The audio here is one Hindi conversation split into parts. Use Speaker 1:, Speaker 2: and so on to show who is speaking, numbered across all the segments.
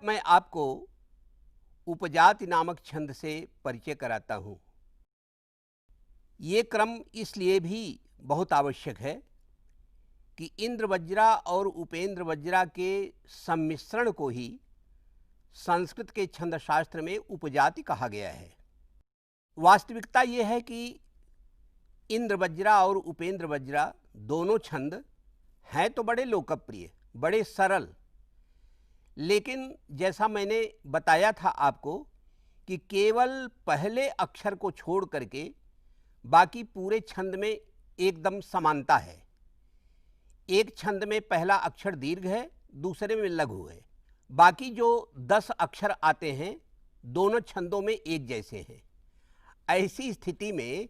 Speaker 1: मैं आपको उपजाति नामक छंद से परिचय कराता हूँ। ये क्रम इसलिए भी बहुत आवश्यक है कि इंद्र वज्रा और उपेंद्र वज्रा के सम्मिश्रण को ही संस्कृत के छंद शास्त्र में उपजाति कहा गया है। वास्तविकता ये है कि इंद्र वज्रा और उपेंद्र वज्रा दोनों छंद हैं तो बड़े लोकप्रिय, बड़े सरल, लेकिन जैसा मैंने बताया था आपको कि केवल पहले अक्षर को छोड़ करके बाकी पूरे छंद में एकदम समानता है। एक छंद में पहला अक्षर दीर्घ है, दूसरे में लघु है। बाकी जो 10 अक्षर आते हैं दोनों छंदों में एक जैसे हैं। ऐसी स्थिति में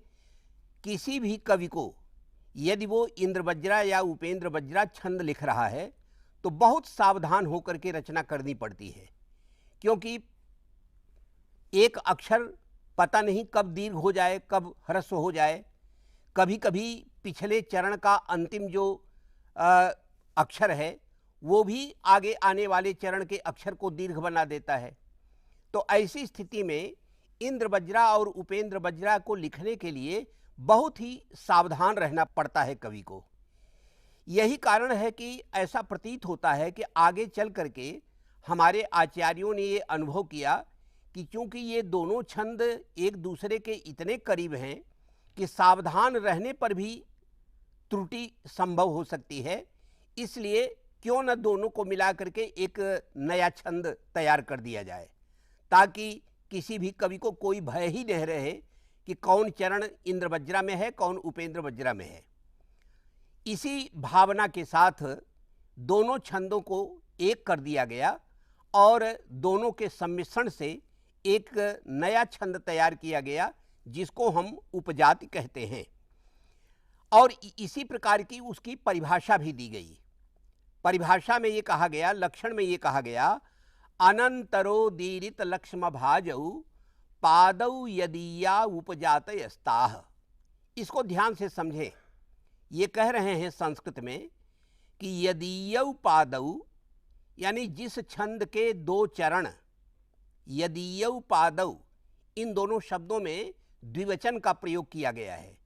Speaker 1: किसी भी कवि को यदि वो इंद्र वज्रा या उपेंद्र वज्रा छंद लिख रहा है तो बहुत सावधान होकर के रचना करनी पड़ती है, क्योंकि एक अक्षर पता नहीं कब दीर्घ हो जाए, कब ह्रस्व हो जाए। कभी कभी पिछले चरण का अंतिम जो अक्षर है वो भी आगे आने वाले चरण के अक्षर को दीर्घ बना देता है। तो ऐसी स्थिति में इंद्र वज्रा और उपेंद्र वज्रा को लिखने के लिए बहुत ही सावधान रहना पड़ता है कवि को। यही कारण है कि ऐसा प्रतीत होता है कि आगे चल करके हमारे आचार्यों ने ये अनुभव किया कि चूंकि ये दोनों छंद एक दूसरे के इतने करीब हैं कि सावधान रहने पर भी त्रुटि संभव हो सकती है, इसलिए क्यों न दोनों को मिला करके एक नया छंद तैयार कर दिया जाए, ताकि किसी भी कवि को कोई भय ही नहीं रहे कि कौन चरण इंद्र वज्रा में है, कौन उपेंद्र वज्रा में है। इसी भावना के साथ दोनों छंदों को एक कर दिया गया और दोनों के सम्मिश्रण से एक नया छंद तैयार किया गया जिसको हम उपजाति कहते हैं। और इसी प्रकार की उसकी परिभाषा भी दी गई। परिभाषा में ये कहा गया, लक्षण में ये कहा गया, अनंतरो दीरित लक्ष्म भाजौ पादौ यदीया उपजातयस्ताः। इसको ध्यान से समझें। ये कह रहे हैं संस्कृत में कि यदीयौ पादौ, यानी जिस छंद के 2 चरण, यदीयौ पादौ, इन दोनों शब्दों में द्विवचन का प्रयोग किया गया है,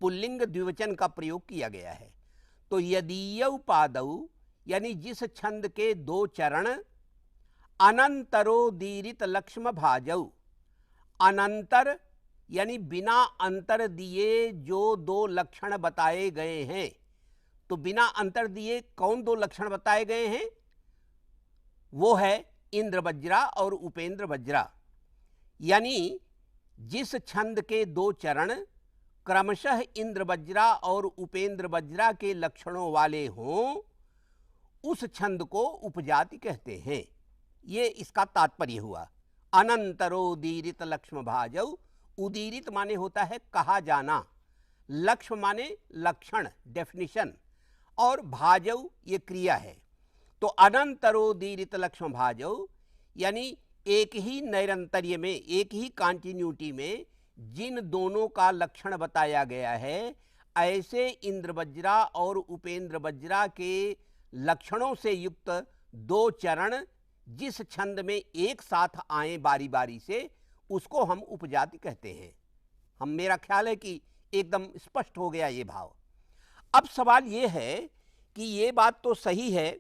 Speaker 1: पुल्लिंग द्विवचन का प्रयोग किया गया है। तो यदीयौ पादौ यानी जिस छंद के 2 चरण, अनंतरो दीरित लक्ष्म भाजौ, अनंतर यानी बिना अंतर दिए जो 2 लक्षण बताए गए हैं। तो बिना अंतर दिए कौन 2 लक्षण बताए गए हैं? वो है इंद्र वज्रा और उपेंद्र वज्रा। यानी जिस छंद के 2 चरण क्रमशः इंद्र वज्रा और उपेंद्र वज्रा के लक्षणों वाले हों, उस छंद को उपजाति कहते हैं। ये इसका तात्पर्य हुआ। अनंतरोदीरित लक्ष्म भाजौ, उदीरित माने होता है कहा जाना, लक्ष्म माने लक्षण, डेफिनिशन, और भाजौ ये क्रिया है। तो अनंतरोदीरित लक्ष्म भाजौ यानी एक ही नैरंतर्य में, एक ही कॉन्टिन्यूटी में जिन दोनों का लक्षण बताया गया है, ऐसे इंद्र वज्रा और उपेंद्र वज्रा के लक्षणों से युक्त 2 चरण जिस छंद में एक साथ आए बारी बारी से, उसको हम उपजाति कहते हैं। मेरा ख्याल है कि एकदम स्पष्ट हो गया ये भाव। अब सवाल ये है कि ये बात तो सही है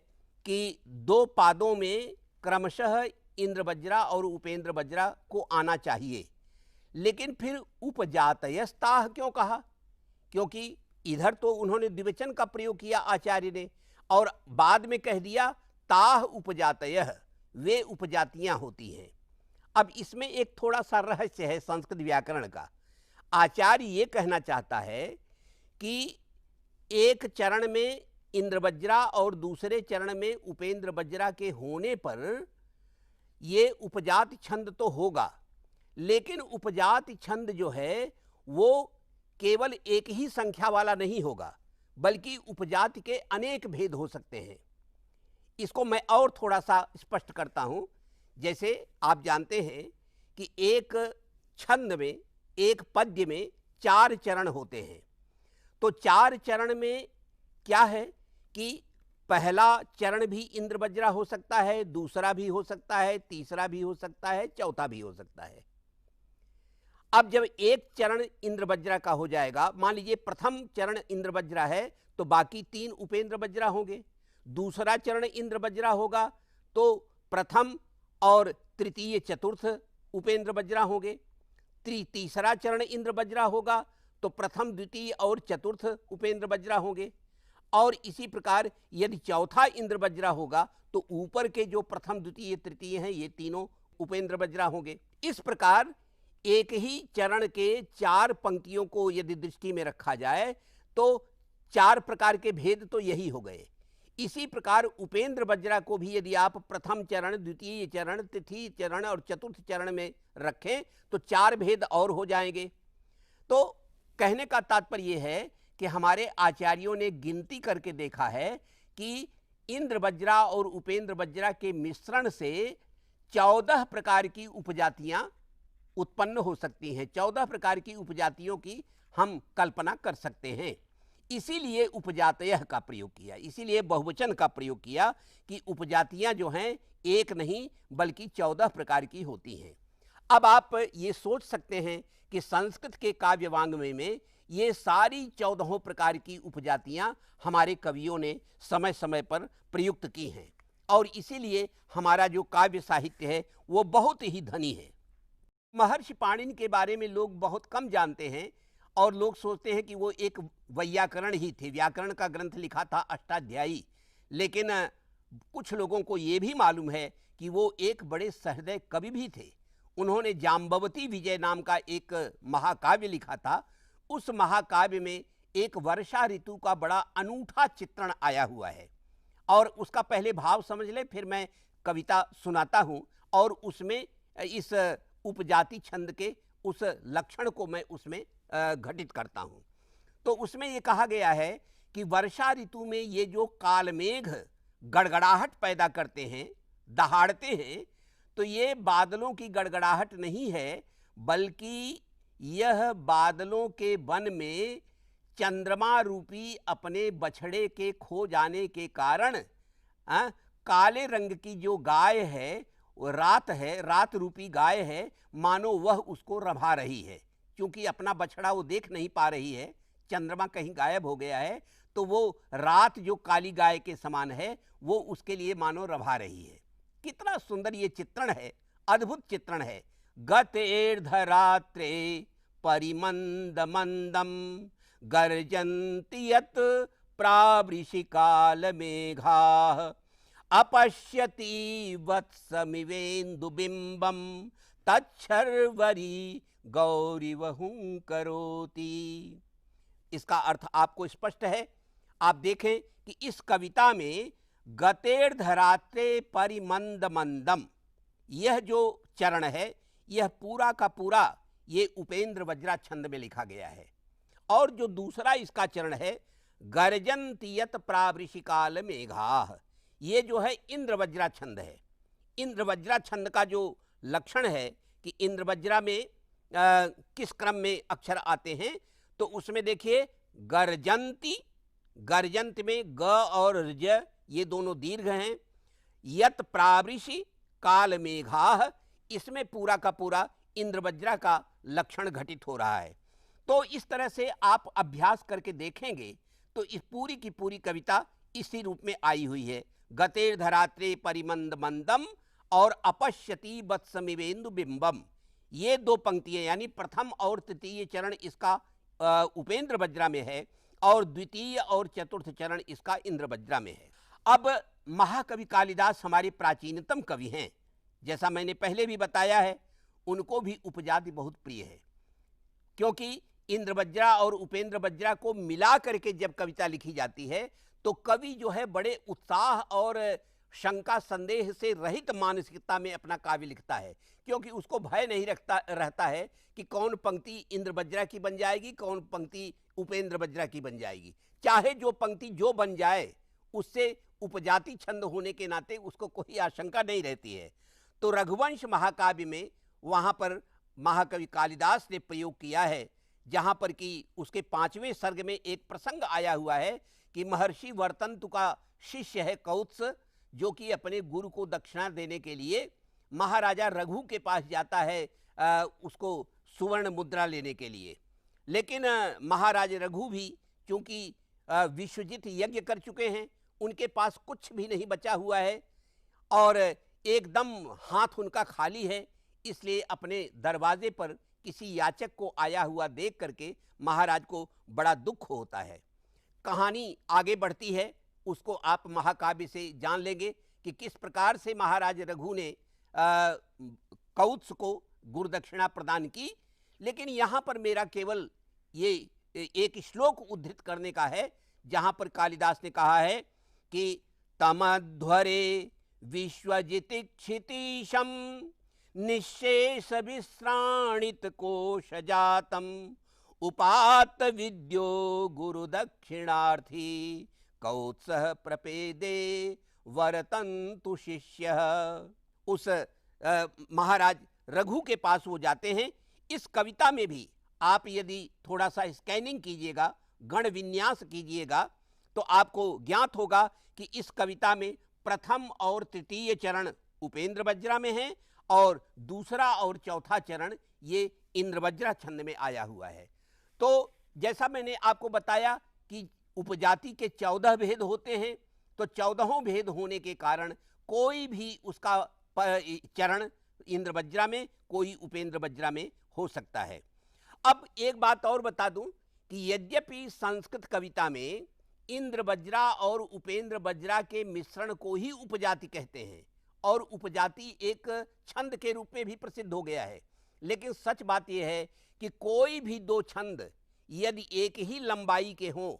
Speaker 1: कि 2 पादों में क्रमशः इंद्र वज्रा और उपेंद्र वज्रा को आना चाहिए, लेकिन फिर उपजातयस्ताः क्यों कहा? क्योंकि इधर तो उन्होंने द्विवचन का प्रयोग किया आचार्य ने, और बाद में कह दिया ताः उपजातयः, वे उपजातियां होती हैं। अब इसमें एक थोड़ा सा रहस्य है संस्कृत व्याकरण का। आचार्य ये कहना चाहता है कि एक चरण में इंद्र वज्रा और दूसरे चरण में उपेंद्र वज्रा के होने पर ये उपजाति छंद तो होगा, लेकिन उपजाति छंद जो है वो केवल एक ही संख्या वाला नहीं होगा, बल्कि उपजाति के अनेक भेद हो सकते हैं। इसको मैं और थोड़ा सा स्पष्ट करता हूं। जैसे आप जानते हैं कि एक छंद में, एक पद्य में 4 चरण होते हैं। तो 4 चरण में क्या है कि पहला चरण भी इंद्रवज्रा हो सकता है, दूसरा भी हो सकता है, तीसरा भी हो सकता है, चौथा भी हो सकता है। अब जब एक चरण इंद्रवज्रा का हो जाएगा, मान लीजिए प्रथम चरण इंद्रवज्रा है तो बाकी 3 उपेंद्र वज्रा होंगे। दूसरा चरण इंद्रवज्रा होगा तो प्रथम और तृतीय चतुर्थ उपेंद्र वज्रा होंगे। तीसरा चरण इंद्रवज्रा होगा तो प्रथम द्वितीय और चतुर्थ उपेंद्र वज्रा होंगे। और इसी प्रकार यदि चौथा इंद्रवज्रा होगा तो ऊपर के जो प्रथम द्वितीय तृतीय हैं ये तीनों उपेंद्र वज्रा होंगे। इस प्रकार एक ही चरण के 4 पंक्तियों को यदि दृष्टि में रखा जाए तो 4 प्रकार के भेद तो यही हो गए। इसी प्रकार उपेंद्र वज्रा को भी यदि आप प्रथम चरण, द्वितीय चरण, तृतीय चरण और चतुर्थ चरण में रखें तो 4 भेद और हो जाएंगे। तो कहने का तात्पर्य यह है कि हमारे आचार्यों ने गिनती करके देखा है कि इंद्रवज्रा और उपेंद्र वज्रा के मिश्रण से 14 प्रकार की उपजातियां उत्पन्न हो सकती हैं। 14 प्रकार की उपजातियों की हम कल्पना कर सकते हैं। इसीलिए उपजातयः का प्रयोग किया, इसीलिए बहुवचन का प्रयोग किया कि उपजातियां जो हैं एक नहीं बल्कि 14 प्रकार की होती हैं। अब आप ये सोच सकते हैं कि संस्कृत के काव्यवाङ्मय में ये सारी 14 प्रकार की उपजातियां हमारे कवियों ने समय समय पर प्रयुक्त की हैं और इसीलिए हमारा जो काव्य साहित्य है वो बहुत ही धनी है। महर्षि पाणिनि के बारे में लोग बहुत कम जानते हैं और लोग सोचते हैं कि वो एक वैयाकरण ही थे, व्याकरण का ग्रंथ लिखा था अष्टाध्यायी। लेकिन कुछ लोगों को ये भी मालूम है कि वो एक बड़े सहृदय कवि भी थे। उन्होंने जाम्बवती विजय नाम का एक महाकाव्य लिखा था। उस महाकाव्य में एक वर्षा ऋतु का बड़ा अनूठा चित्रण आया हुआ है और उसका पहले भाव समझ लें, फिर मैं कविता सुनाता हूँ और उसमें इस उपजाति छंद के उस लक्षण को मैं उसमें घटित करता हूँ। तो उसमें ये कहा गया है कि वर्षा ऋतु में ये जो कालमेघ गड़गड़ाहट पैदा करते हैं, दहाड़ते हैं, तो ये बादलों की गड़गड़ाहट नहीं है बल्कि यह बादलों के वन में चंद्रमा रूपी अपने बछड़े के खो जाने के कारण काले रंग की जो गाय है, वो रात है, रात रूपी गाय है, मानो वह उसको रभा रही है। क्योंकि अपना बछड़ा वो देख नहीं पा रही है, चंद्रमा कहीं गायब हो गया है, तो वो रात जो काली गाय के समान है वो उसके लिए मानो रभा रही है। कितना सुंदर ये चित्रण है, अद्भुत चित्रण है। गतेर्धरात्रे परिमंद मंदम गर्जन्ति यत् प्रावृषिकाल मेघाः अपश्यति वत्समिवेन्दुबिम्बं तच्छर्वरी गौरीवहुं करोति। इसका अर्थ आपको स्पष्ट है। आप देखें कि इस कविता में गतेर्धरात्रे परिमंद मंदम, यह जो चरण है यह पूरा का पूरा ये उपेंद्र वज्रा छंद में लिखा गया है। और जो दूसरा इसका चरण है गर्जन्ति यत् प्रावृषिकाल मेघाः, ये जो है इंद्रवज्रा छंद है। इंद्रवज्रा छंद का जो लक्षण है कि इंद्रवज्रा में किस क्रम में अक्षर आते हैं, तो उसमें देखिए गर्जन्ति, गर्जंत में ग और ज ये दोनों दीर्घ हैं। यत प्रावृषि काल मेघाः, इसमें पूरा का पूरा इंद्रवज्रा का लक्षण घटित हो रहा है। तो इस तरह से आप अभ्यास करके देखेंगे तो इस पूरी की पूरी कविता इसी रूप में आई हुई है। गतेर्धरात्रे परिमंद मंदम और अपश्यति वत्समिवेन्दु बिंबम, ये 2 पंक्तियां यानी प्रथम और तृतीय चरण इसका उपेंद्र वज्रा में है और द्वितीय और चतुर्थ चरण इसका इंद्रवज्रा में है। अब महाकवि कालिदास हमारे प्राचीनतम कवि हैं। जैसा मैंने पहले भी बताया है, उनको भी उपजाति बहुत प्रिय है, क्योंकि इंद्रवज्रा और उपेंद्र वज्रा को मिला करके जब कविता लिखी जाती है तो कवि जो है बड़े उत्साह और शंका संदेह से रहित मानसिकता में अपना काव्य लिखता है, क्योंकि उसको भय नहीं रहता है कि कौन पंक्ति इंद्रवज्रा की बन जाएगी, कौन पंक्ति उपेंद्र वज्रा की बन जाएगी। चाहे जो पंक्ति जो बन जाए उससे उपजाति छंद होने के नाते उसको कोई आशंका नहीं रहती है। तो रघुवंश महाकाव्य में वहाँ पर महाकवि कालिदास ने प्रयोग किया है जहां पर कि उसके 5वें सर्ग में एक प्रसंग आया हुआ है कि महर्षि वर्तंतु का शिष्य है कौत्स, जो कि अपने गुरु को दक्षिणा देने के लिए महाराजा रघु के पास जाता है उसको सुवर्ण मुद्रा लेने के लिए। लेकिन महाराज रघु भी चूंकि विश्वजित यज्ञ कर चुके हैं, उनके पास कुछ भी नहीं बचा हुआ है और एकदम हाथ उनका खाली है, इसलिए अपने दरवाजे पर किसी याचक को आया हुआ देख करके महाराज को बड़ा दुख होता है। कहानी आगे बढ़ती है, उसको आप महाकाव्य से जान लेंगे कि किस प्रकार से महाराज रघु ने कौत्स को गुरुदक्षिणा प्रदान की। लेकिन यहाँ पर मेरा केवल ये एक श्लोक उद्धृत करने का है, जहाँ पर कालिदास ने कहा है कि तमध्वरे विश्वजिति क्षितीशम निःशेष विश्राणित कोश जातम उपात विद्यो गुरु दक्षिणार्थी कौत्सः प्रपेदे वरतंतु शिष्य। उस महाराज रघु के पास वो जाते हैं। इस कविता में भी आप यदि थोड़ा सा स्कैनिंग कीजिएगा, गण विन्यास कीजिएगा, तो आपको ज्ञात होगा कि इस कविता में प्रथम और तृतीय चरण उपेंद्र वज्रा में है और दूसरा और चौथा चरण ये इंद्रवज्रा छंद में आया हुआ है। तो जैसा मैंने आपको बताया कि उपजाति के 14 भेद होते हैं, तो 14 भेद होने के कारण कोई भी उसका चरण इंद्रवज्रा में, कोई उपेंद्र वज्रा में हो सकता है। अब एक बात और बता दूं कि यद्यपि संस्कृत कविता में इंद्रवज्रा और उपेंद्र वज्रा के मिश्रण को ही उपजाति कहते हैं और उपजाति एक छंद के रूप में भी प्रसिद्ध हो गया है, लेकिन सच बात यह है कि कोई भी दो छंद यदि एक ही लंबाई के हों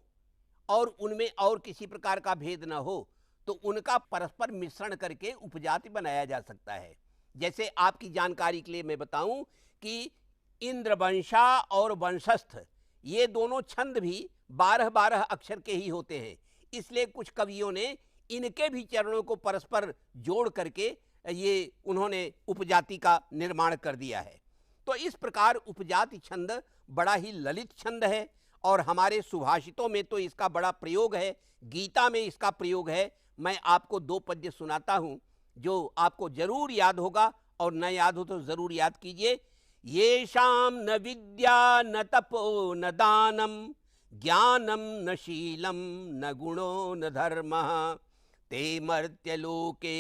Speaker 1: और उनमें और किसी प्रकार का भेद न हो, तो उनका परस्पर मिश्रण करके उपजाति बनाया जा सकता है। जैसे आपकी जानकारी के लिए मैं बताऊं कि इंद्रवंशा और वंशस्थ ये दोनों छंद भी 12-12 अक्षर के ही होते हैं, इसलिए कुछ कवियों ने इनके भी चरणों को परस्पर जोड़ करके ये उन्होंने उपजाति का निर्माण कर दिया है। तो इस प्रकार उपजाति छंद बड़ा ही ललित छंद है और हमारे सुभाषितों में तो इसका बड़ा प्रयोग है, गीता में इसका प्रयोग है। मैं आपको 2 पद्य सुनाता हूं जो आपको जरूर याद होगा, और न याद हो तो जरूर याद कीजिए। येषां न विद्या न तपो न दानम ज्ञानम न शीलम न गुणो न धर्मः ते मर्त्यलोके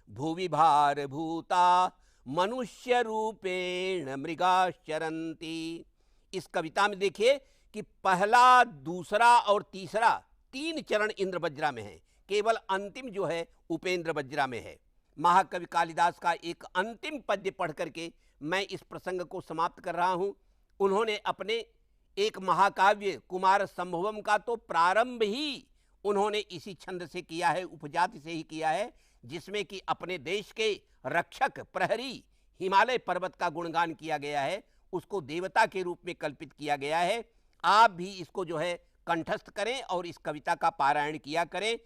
Speaker 1: भुवि भारभूता मनुष्य रूपेण मृगाश्चरन्ति। इस कविता में देखिए कि पहला, दूसरा और तीसरा 3 चरण इंद्रवज्रा में है, केवल अंतिम जो है उपेंद्र वज्रा में है। महाकवि कालिदास का एक अंतिम पद्य पढ़ करके मैं इस प्रसंग को समाप्त कर रहा हूं। उन्होंने अपने एक महाकाव्य कुमार संभवम का तो प्रारंभ ही उन्होंने इसी छंद से किया है, उपजाति से ही किया है, जिसमें कि अपने देश के रक्षक प्रहरी हिमालय पर्वत का गुणगान किया गया है, उसको देवता के रूप में कल्पित किया गया है। आप भी इसको जो है कंठस्थ करें और इस कविता का पारायण किया करें।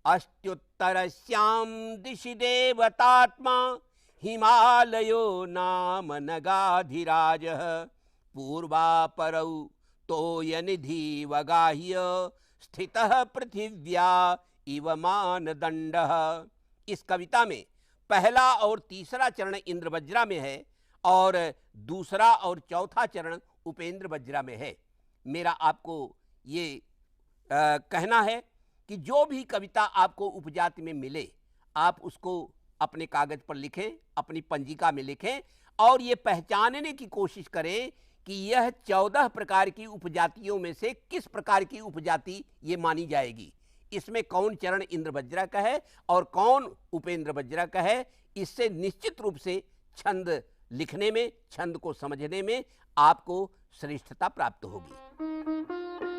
Speaker 1: अस्त्युत्तरस्यां दिशि देवतात्मा हिमालयो नाम नगाधिराजः पूर्वापरौ तोयनिधि वगाह्य स्थितः पृथिव्या इव मानदंडः। इस कविता में पहला और तीसरा चरण इंद्रवज्रा में है और दूसरा और चौथा चरण उपेंद्र वज्रा में है। मेरा आपको ये कहना है कि जो भी कविता आपको उपजाति में मिले, आप उसको अपने कागज पर लिखें, अपनी पंजिका में लिखें और ये पहचानने की कोशिश करें कि यह 14 प्रकार की उपजातियों में से किस प्रकार की उपजाति ये मानी जाएगी। इसमें कौन चरण इंद्रवज्रा का है और कौन उपेंद्र वज्रा का है, इससे निश्चित रूप से छंद लिखने में, छंद को समझने में आपको श्रेष्ठता प्राप्त होगी।